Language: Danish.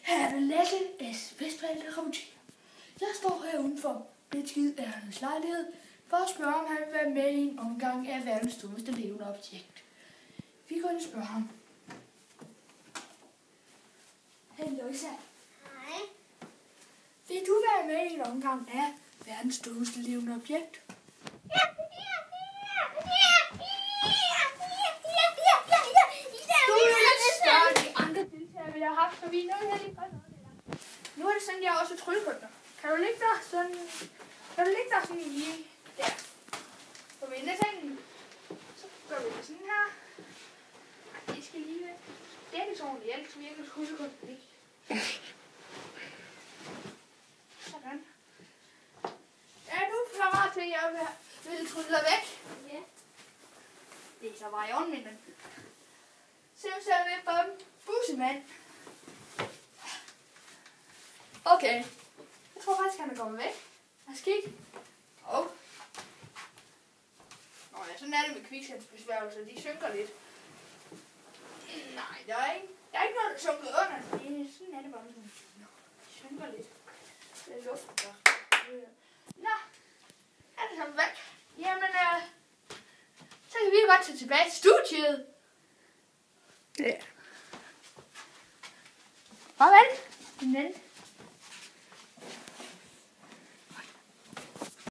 Her er der Lasse S. Vestfald, der rapporterer. Jeg står her uden for Bitskid af hans lejlighed for at spørge, om han vil være med i en omgang af verdens dummeste levende objekt. Vi går ind og spørger ham. Hej Louisa. Hej. Vil du være med i en omgang af verdens dummeste levende objekt? Vi har haft, så vi er nødt til at nu er det sådan, jeg også tryllekunstner. Kan du ligge der sådan, lige der på vindesengen? Så gør vi det sådan her. Ej, det skal lige væk. Det er lidt ordentligt, ellers virker tryllekunstner ikke. Sådan. Er du klar til, at jeg vil trylle dig væk? Ja. Det er så bare i orden, min ven. Simsal ved bom, bussemand. Okay. Jeg tror faktisk, han er kommet væk. Lad os kigge. Nå ja, sådan er det med kviksandsbesværgelser. De synker lidt. Nej, der er ikke noget, der sunket under. Sådan er det bare. Nå, de synker lidt. Det er luften, der. Nå, er det kommet væk? Jamen, så kan vi godt tage tilbage til studiet. Ja. Farvel, min ven.